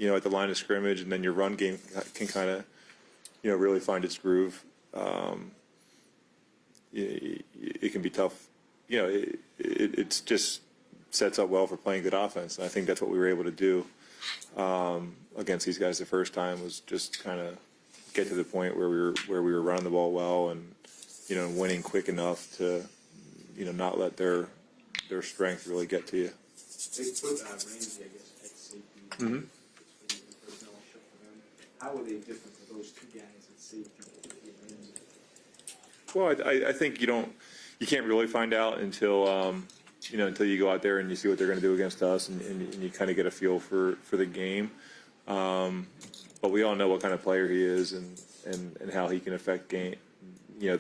at the line of scrimmage, and then your run game can kind of, really find its groove. It can be tough. It's just sets up well for playing good offense. And I think that's what we were able to do against these guys the first time, was just kind of get to the point where we were running the ball well and winning quick enough to not let their strength really get to you. They put Ramsey, I guess, at safety. Mm-hmm. How are they different for those two guys at safety? Well, I think you can't really find out until until you go out there and you see what they're going to do against us, and you kind of get a feel for the game. But we all know what kind of player he is, and how he can affect the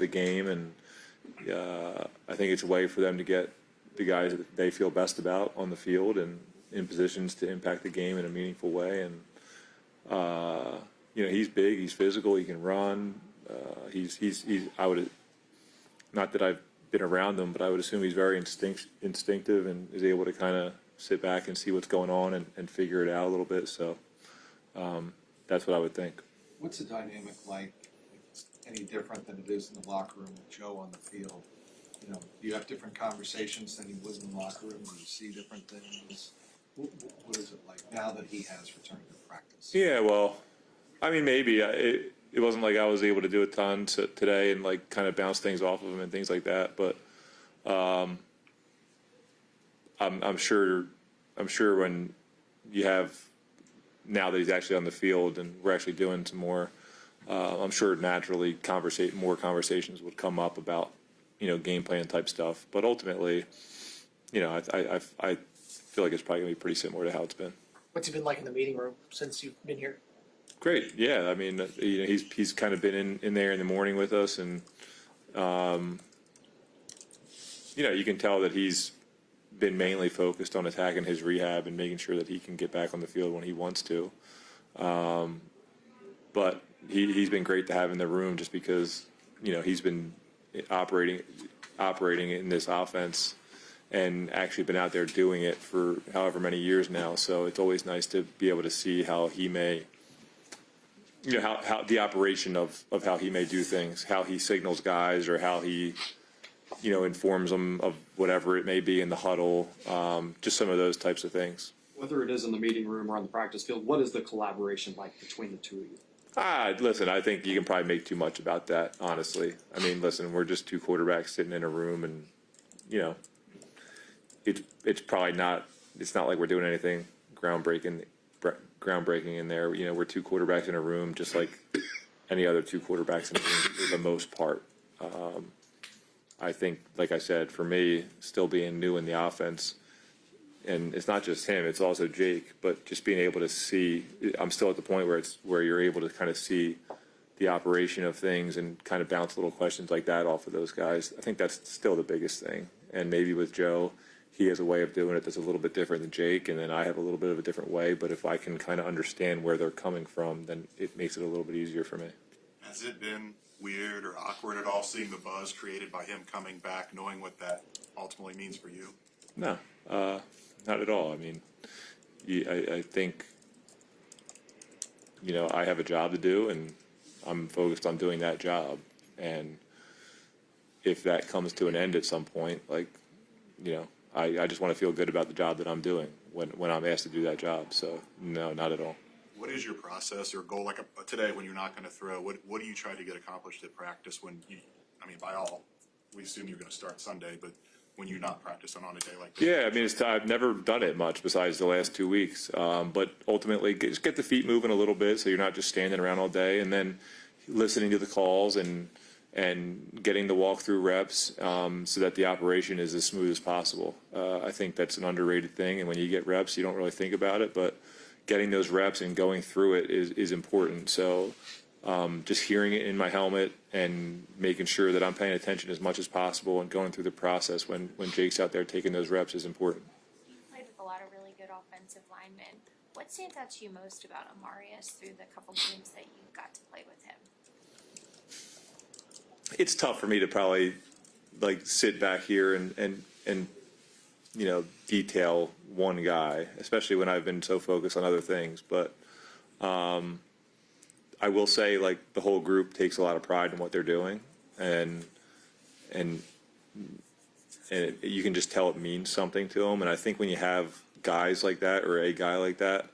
game, and I think it's a way for them to get the guys that they feel best about on the field and in positions to impact the game in a meaningful way. And he's big, he's physical, he can run. I would, not that I've been around him, but I would assume he's very instinctive and is able to kind of sit back and see what's going on and figure it out a little bit. So that's what I would think. What's the dynamic like? It's any different than it is in the locker room with Joe on the field? Do you have different conversations than he was in the locker room? Do you see different things? What is it like now that he has returned to practice? Yeah, well, I mean, maybe it wasn't like I was able to do a ton today and like kind of bounce things off of him and things like that. But I'm sure when you have, now that he's actually on the field and we're actually doing some more, I'm sure naturally more conversations would come up about game plan type stuff. But ultimately, I feel like it's probably gonna be pretty similar to how it's been. What's it been like in the meeting room since you've been here? Great. Yeah. I mean, he's kind of been in there in the morning with us, and you can tell that he's been mainly focused on attacking his rehab and making sure that he can get back on the field when he wants to. But he's been great to have in the room, just because he's been operating in this offense and actually been out there doing it for however many years now. So it's always nice to be able to see how he may, how the operation of how he may do things, how he signals guys, or how he, informs them of whatever it may be in the huddle, just some of those types of things. Whether it is in the meeting room or on the practice field, what is the collaboration like between the two of you? Listen, I think you can probably make too much about that, honestly. I mean, listen, we're just two quarterbacks sitting in a room, and, it's probably not, it's not like we're doing anything groundbreaking in there. We're two quarterbacks in a room, just like any other two quarterbacks in a room for the most part. I think, like I said, for me, still being new in the offense, and it's not just him, it's also Jake, but just being able to see, I'm still at the point where you're able to kind of see the operation of things and kind of bounce little questions like that off of those guys. I think that's still the biggest thing. And maybe with Joe, he has a way of doing it that's a little bit different than Jake, and then I have a little bit of a different way. But if I can kind of understand where they're coming from, then it makes it a little bit easier for me. Has it been weird or awkward at all seeing the buzz created by him coming back, knowing what that ultimately means for you? No, not at all. I mean, I think, I have a job to do, and I'm focused on doing that job. And if that comes to an end at some point, I just want to feel good about the job that I'm doing when I'm asked to do that job. So, no, not at all. What is your process or goal? Like today, when you're not going to throw, what do you try to get accomplished at practice? By all, we assume you're going to start Sunday, but when you're not practicing on a day like this? Yeah, I mean, I've never done it much besides the last 2 weeks. But ultimately, just get the feet moving a little bit, so you're not just standing around all day, and then listening to the calls and getting the walkthrough reps, so that the operation is as smooth as possible. I think that's an underrated thing, and when you get reps, you don't really think about it, but getting those reps and going through it is important. So just hearing it in my helmet and making sure that I'm paying attention as much as possible and going through the process when Jake's out there taking those reps is important. You played with a lot of really good offensive linemen. What stands out to you most about Amarius through the couple games that you got to play with him? It's tough for me to probably sit back here and detail one guy, especially when I've been so focused on other things. But I will say, like, the whole group takes a lot of pride in what they're doing, and you can just tell it means something to them. And I think when you have guys like that, or a guy like that,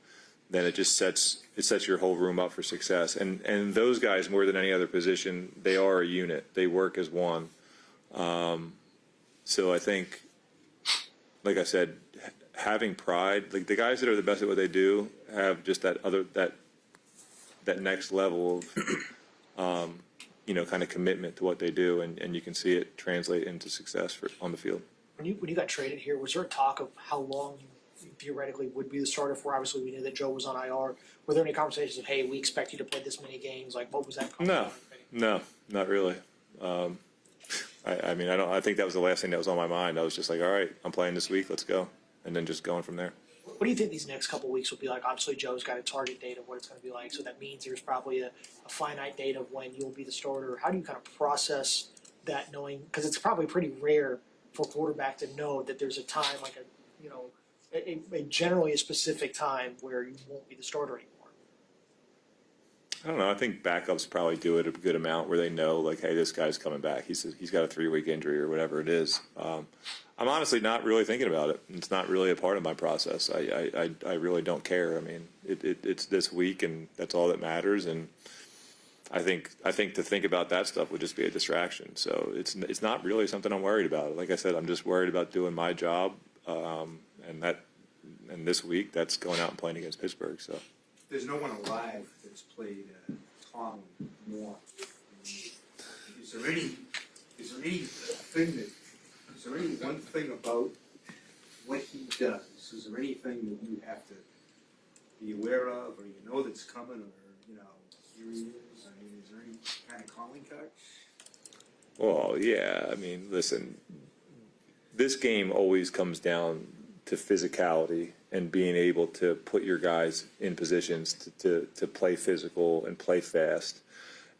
then it just sets your whole room up for success. And those guys, more than any other position, they are a unit. They work as one. So I think, like I said, having pride, like the guys that are the best at what they do have just that next level of kind of commitment to what they do, and you can see it translate into success on the field. When you got traded here, was there a talk of how long you theoretically would be the starter for? Obviously, we knew that Joe was on IR. Were there any conversations of, hey, we expect you to play this many games? Like, what was that? No, not really. I think that was the last thing that was on my mind. I was just like, all right, I'm playing this week, let's go, and then just going from there. What do you think these next couple of weeks will be like? Obviously, Joe's got a target date of what it's going to be like, so that means there's probably a finite date of when you'll be the starter. How do you kind of process that, knowing, because it's probably pretty rare for a quarterback to know that there's a time, like a generally a specific time where you won't be the starter anymore? I don't know. I think backups probably do it a good amount where they know, like, hey, this guy's coming back. He's got a 3-week injury or whatever it is. I'm honestly not really thinking about it. It's not really a part of my process. I really don't care. I mean, it's this week, and that's all that matters. And I think to think about that stuff would just be a distraction. So it's not really something I'm worried about. Like I said, I'm just worried about doing my job, and this week that's going out and playing against Pittsburgh. So There's no one alive that's played Tom more. Is there any one thing about what he does? Is there anything that you have to be aware of, or that's coming, or here he is? I mean, is there any kind of calling card? well, yeah. I mean, listen, this game always comes down to physicality and being able to put your guys in positions to play physical and play fast.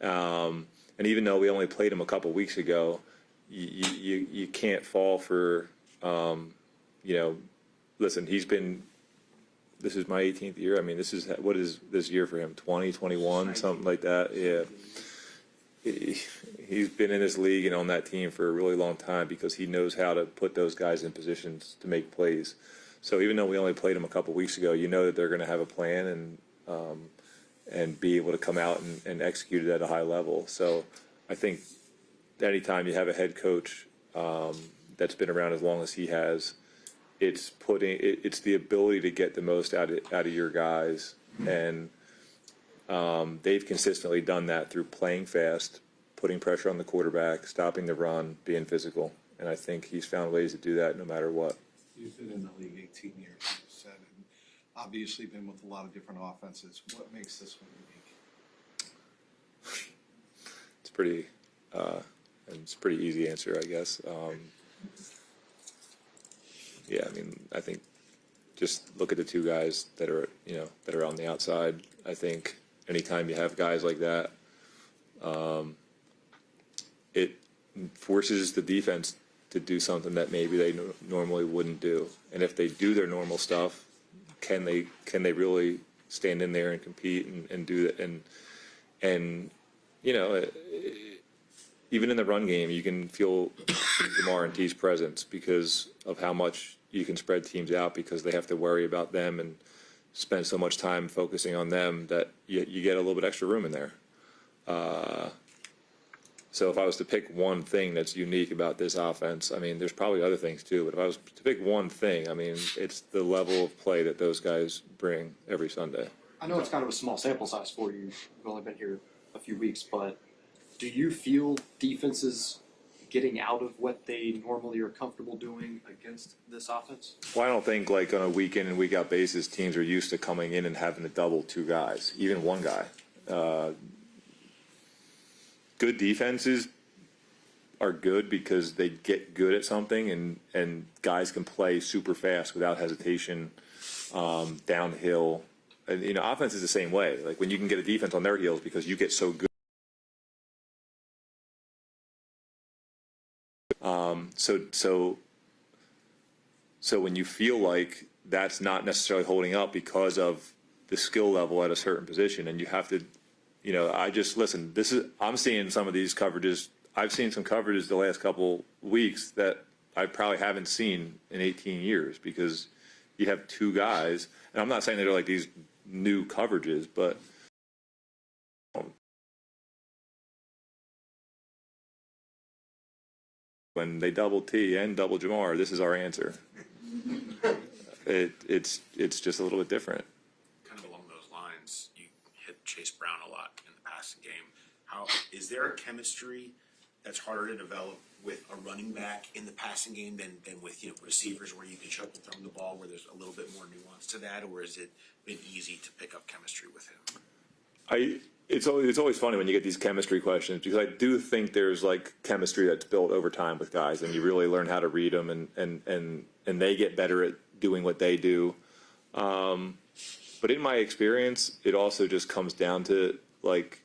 And even though we only played him a couple weeks ago, you can't fall for, listen, this is my 18th year. I mean, what is this year for him? 20, 21, something like that. Yeah. He's been in this league and on that team for a really long time because he knows how to put those guys in positions to make plays. So even though we only played them a couple weeks ago, you know that they're going to have a plan and be able to come out and execute it at a high level. So I think anytime you have a head coach that's been around as long as he has, it's the ability to get the most out of your guys, and they've consistently done that through playing fast, putting pressure on the quarterback, stopping the run, being physical. And I think he's found ways to do that no matter what. You've been in the league 18 years, you said, and obviously been with a lot of different offenses. What makes this one unique? It's a pretty easy answer, I guess. Yeah, I mean, I think just look at the two guys that are on the outside. I think anytime you have guys like that, it forces the defense to do something that maybe they normally wouldn't do. And if they do their normal stuff, can they really stand in there and compete and do that? And even in the run game, you can feel Lamar and T's presence because of how much you can spread teams out because they have to worry about them and spend so much time focusing on them that you get a little bit extra room in there. So if I was to pick one thing that's unique about this offense, I mean, there's probably other things too, but if I was to pick one thing, I mean, it's the level of play that those guys bring every Sunday. I know it's kind of a small sample size for you. You've only been here a few weeks, but do you feel defenses getting out of what they normally are comfortable doing against this offense? Well, I don't think like on a week in and week out basis, teams are used to coming in and having to double two guys, even one guy. Good defenses are good because they get good at something and guys can play super fast without hesitation downhill. And, offense is the same way. Like when you can get a defense on their heels because you get so good. So when you feel like that's not necessarily holding up because of the skill level at a certain position, and you have to, I'm seeing some of these coverages. I've seen some coverages the last couple weeks that I probably haven't seen in 18 years because you have two guys, and I'm not saying they're like these new coverages, but when they double T and double Jamar, this is our answer. It's just a little bit different. Kind of along those lines, you hit Chase Brown a lot in the passing game. How is there a chemistry that's harder to develop with a running back in the passing game than with receivers where you can chuck and throw the ball where there's a little bit more nuance to that, or has it been easy to pick up chemistry with him? It's always funny when you get these chemistry questions because I do think there's like chemistry that's built over time with guys, and you really learn how to read them, and they get better at doing what they do. But in my experience, it also just comes down to like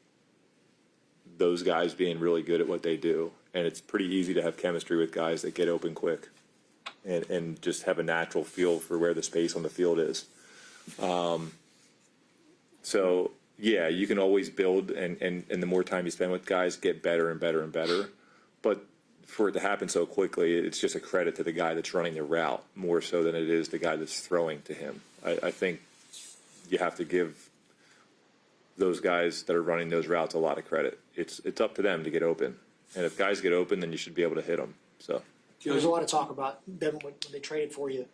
those guys being really good at what they do, and it's pretty easy to have chemistry with guys that get open quick and just have a natural feel for where the space on the field is. So yeah, you can always build, and the more time you spend with guys, get better and better and better. But for it to happen so quickly, it's just a credit to the guy that's running the route more so than it is the guy that's throwing to him. I think you have to give those guys that are running those routes a lot of credit. It's up to them to get open, and if guys get open, then you should be able to hit them. So There's a lot of talk about them when they traded for you,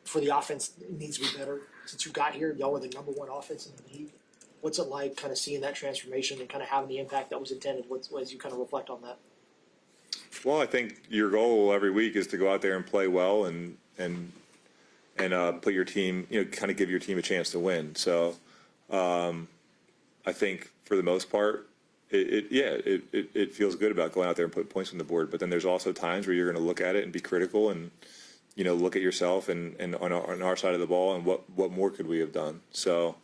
for the offense. It needs to be better. Since you got here, y'all were the number one offense in the league. What's it like kind of seeing that transformation and kind of having the impact that was intended as you kind of reflect on that? well, I think your goal every week is to go out there and play well and put your team, kind of give your team a chance to win. So I think for the most part, it feels good about going out there and putting points on the board. But then there's also times where you're going to look at it and be critical and look at yourself and on our side of the ball and what more could we have done. So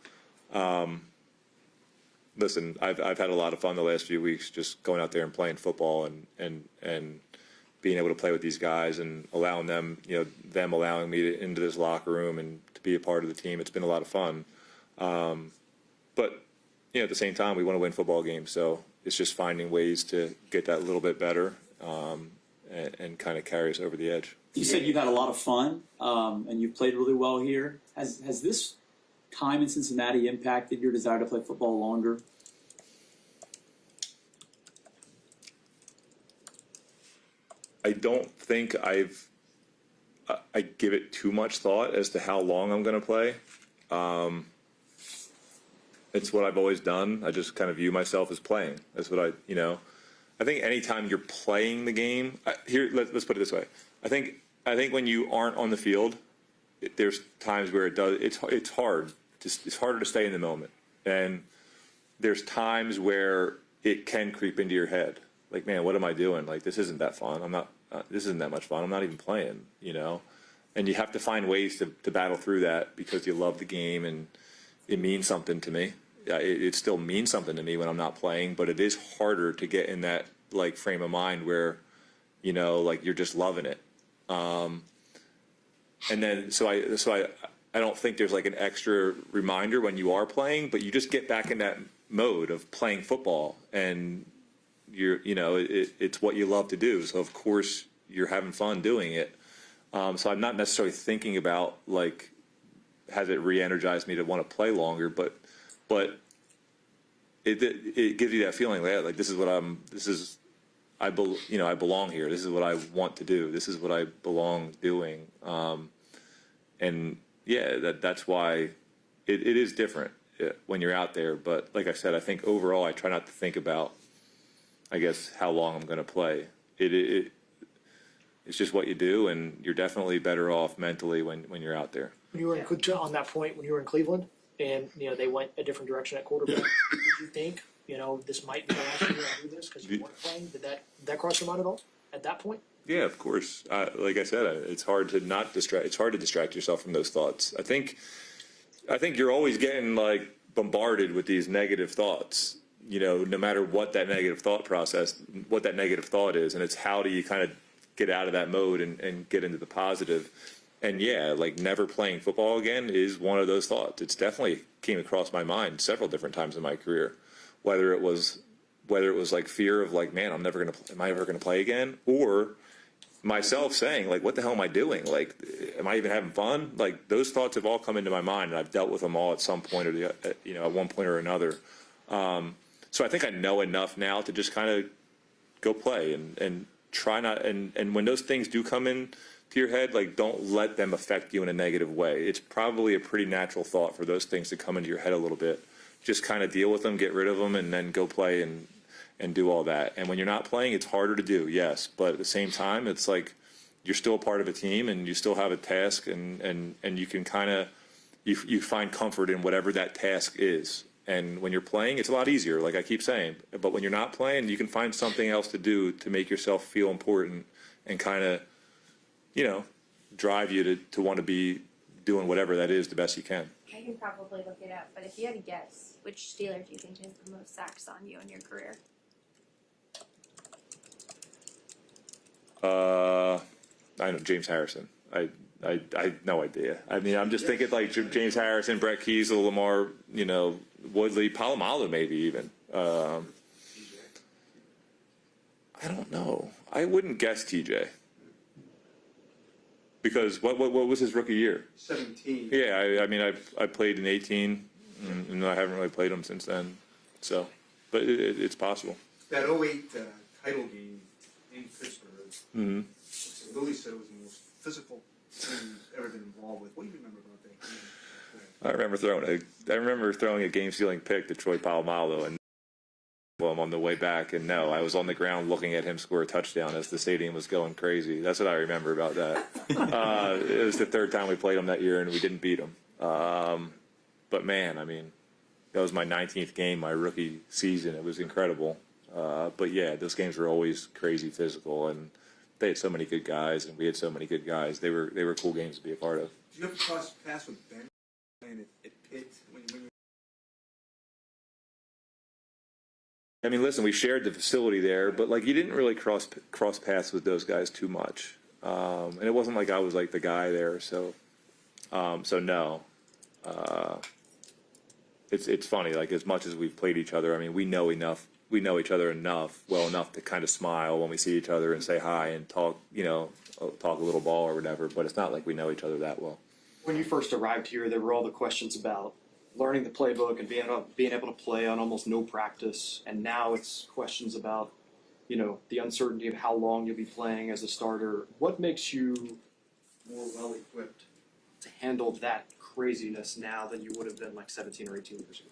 listen, I've had a lot of fun the last few weeks just going out there and playing football and being able to play with these guys and allowing them, them allowing me into this locker room and to be a part of the team. It's been a lot of fun. But at the same time, we want to win football games. So it's just finding ways to get that a little bit better and kind of carry us over the edge. You said you've had a lot of fun and you've played really well here. Has this time in Cincinnati impacted your desire to play football longer? I don't think I give it too much thought as to how long I'm going to play. It's what I've always done. I just kind of view myself as playing. That's what I think anytime you're playing the game, let's put it this way. I think when you aren't on the field, there's times where it's hard. It's harder to stay in the moment. And there's times where it can creep into your head. Like, man, what am I doing? Like, this isn't that fun. This isn't that much fun. I'm not even playing, And you have to find ways to battle through that because you love the game and it means something to me. It still means something to me when I'm not playing, but it is harder to get in that like frame of mind where, like you're just loving it. And then so I don't think there's like an extra reminder when you are playing, but you just get back in that mode of playing football and it's what you love to do. So of course you're having fun doing it. So I'm not necessarily thinking about like, has it re-energized me to want to play longer, but it gives you that feeling that I belong here. This is what I want to do. This is what I belong doing. And yeah, that's why it is different when you're out there. But like I said, I think overall I try not to think about, I guess, how long I'm going to play. It's just what you do, and you're definitely better off mentally when you're out there. When you were on that point, when you were in Cleveland, and they went a different direction at quarterback, did you think this might be the last year I do this because you weren't playing? Did that cross your mind at all at that point? Yeah, of course. Like I said, it's hard to not distract. It's hard to distract yourself from those thoughts. I think you're always getting like bombarded with these negative thoughts. No matter what that negative thought is, and it's how do you kind of get out of that mode and get into the positive. And yeah, like never playing football again is one of those thoughts. It's definitely came across my mind several different times in my career, whether it was like fear of like, man, am I ever gonna play again, or myself saying like, what the hell am I doing? Like, am I even having fun? Like those thoughts have all come into my mind, and I've dealt with them all at some point or at one point or another. So I think I know enough now to just kind of go play and try not and when those things do come in to your head, like don't let them affect you in a negative way. It's probably a pretty natural thought for those things to come into your head a little bit. Just kind of deal with them, get rid of them, and then go play and do all that. And when you're not playing, it's harder to do, yes, but at the same time, it's like you're still a part of a team and you still have a task, and you can kind of you find comfort in whatever that task is. And when you're playing, it's a lot easier, like I keep saying. But when you're not playing, you can find something else to do to make yourself feel important and kind of, drive you to want to be doing whatever that is the best you can. I can probably look it up, but if you had to guess, which Steeler do you think has the most sacks on you in your career? I know James Harrison. I no idea. I mean, I'm just thinking like James Harrison, Brett Kiesel, Lamar, Woodley, Palomalu, maybe even. I don't know. I wouldn't guess TJ. Because what was his rookie year? 17. Yeah, I mean, I played in 18, and I haven't really played him since then. So, but it's possible. That 08 title game in Pittsburgh, Lily said it was the most physical team he's ever been involved with. What do you remember about that game? I remember throwing a game-sealing pick to Troy Polamalu, and I'm on the way back, and no, I was on the ground looking at him score a touchdown as the stadium was going crazy. That's what I remember about that. It was the third time we played him that year, and we didn't beat him. But man, I mean, that was my 19th game, my rookie season. It was incredible. But yeah, those games were always crazy physical, and they had so many good guys, and we had so many good guys. They were cool games to be a part of. Did you ever cross paths with Ben playing at Pitt when you I mean, listen, we shared the facility there, but like you didn't really cross paths with those guys too much, and it wasn't like I was like the guy there. So no, it's funny. Like as much as we've played each other, I mean, we know each other well enough to kind of smile when we see each other and say hi and talk, talk a little ball or whatever. But it's not like we know each other that well. When you first arrived here, there were all the questions about learning the playbook and being able to play on almost no practice, and now it's questions about, the uncertainty of how long you'll be playing as a starter. What makes you more well equipped to handle that craziness now than you would have been like 17 or 18 years ago?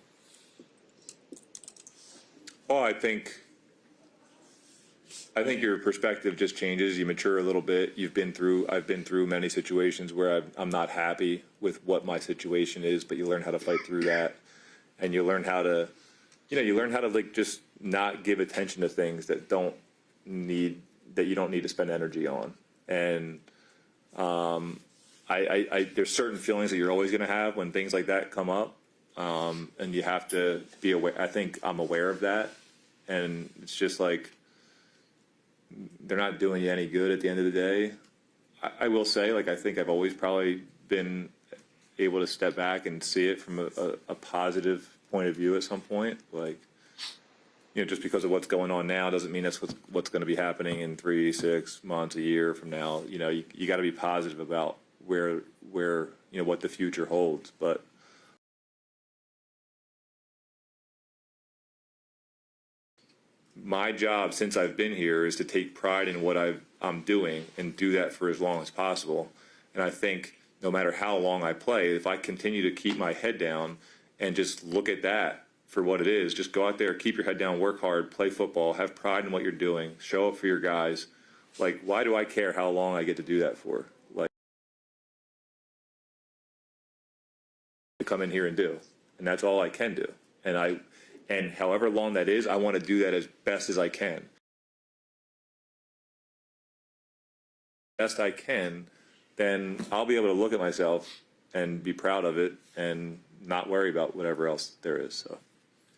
Well, I think your perspective just changes. You mature a little bit. I've been through many situations where I'm not happy with what my situation is, but you learn how to fight through that, and you learn how to, like just not give attention to things that you don't need to spend energy on. And there's certain feelings that you're always going to have when things like that come up, and you have to be aware. I think I'm aware of that, and it's just like, they're not doing you any good at the end of the day. I will say, like, I think I've always probably been able to step back and see it from a positive point of view at some point. Like, just because of what's going on now doesn't mean that's what's going to be happening in 3, 6 months, a year from now. You got to be positive about where what the future holds. But my job since I've been here is to take pride in what I'm doing and do that for as long as possible. And I think no matter how long I play, if I continue to keep my head down and just look at that for what it is, just go out there, keep your head down, work hard, play football, have pride in what you're doing, show up for your guys. Like, why do I care how long I get to do that for? Like, to come in here and do. And that's all I can do. And however long that is, I want to do that as best as I can. Best I can, then I'll be able to look at myself and be proud of it and not worry about whatever else there is. So,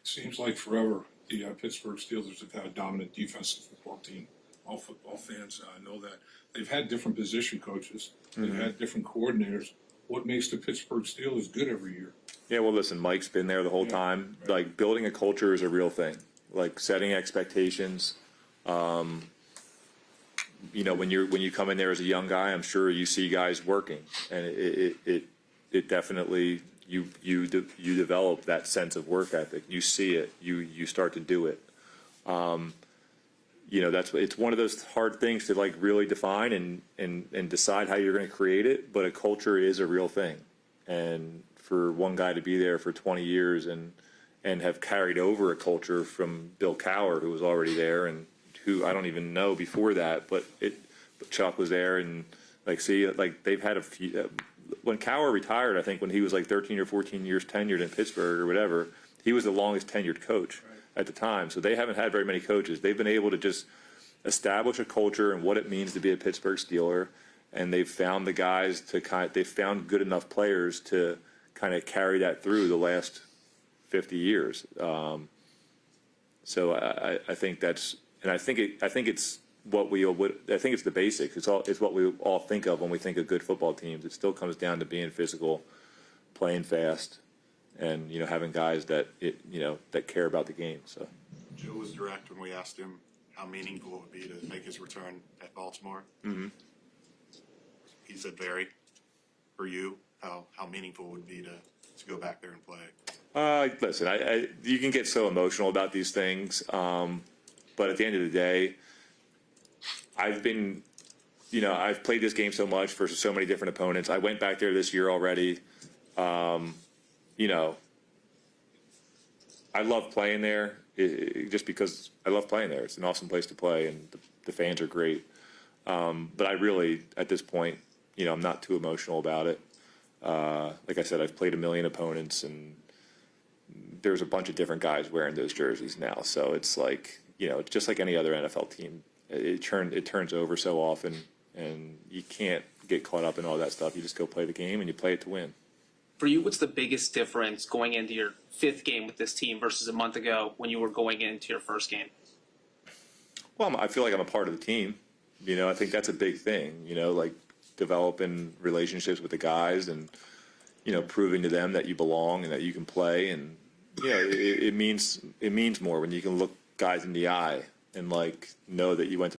Seems like forever the Pittsburgh Steelers have had a dominant defensive football team all football fans know that. They've had different position coaches. They've had different coordinators. What makes the Pittsburgh Steelers good every year? Yeah, well, listen, Mike's been there the whole Yeah, time. right. Like, building a culture is a real thing. Like, setting expectations. You know, when you come in there as a young guy, I'm sure you see guys working, and it definitely you develop that sense of work ethic. You see it. You start to do it. You know, it's one of those hard things to like really define and decide how you're going to create it. But a culture is a real thing, and for one guy to be there for 20 years and have carried over a culture from Bill Cowher, who was already there, and who I don't even know before that, but Chuck was there, and like they've had a few. When Cowher retired, I think when he was like 13 or 14 years tenured in Pittsburgh or whatever, he was the longest tenured coach at the time. So they haven't had very many coaches. They've been able to just establish a culture and what it means to be a Pittsburgh Steeler, and they've found the guys they've found good enough players to kind of carry that through the last 50 years. So I think that's, and I think it's what I think it's the basics. It's what we all think of when we think of good football teams. It still comes down to being physical, playing fast, and you know, having guys that that care about the game. So Joe was direct when we asked him how meaningful it would be to make his return at Baltimore. Mm-hmm. He said very. For you, how meaningful it would be to go back there and play. Listen, you can get so emotional about these things, but at the end of the day, I've played this game so much versus so many different opponents. I went back there this year already. You know, I love playing there just because I love playing there. It's an awesome place to play, and the fans are great. But I really, at this point, you know, I'm not too emotional about it. Like I said, I've played a million opponents, and there's a bunch of different guys wearing those jerseys now. So it's like, you know, it's just like any other NFL team. It turns over so often, and you can't get caught up in all that stuff. You just go play the game, and you play it to win. For you, what's the biggest difference going into your fifth game with this team versus a month ago when you were going into your first game? Well, I feel like I'm a part of the team. You know, I think that's a big thing, you know, like developing relationships with the guys and, you know, proving to them that you belong and that you can play. And, you know, it means more when you can look guys in the eye and like know that you went to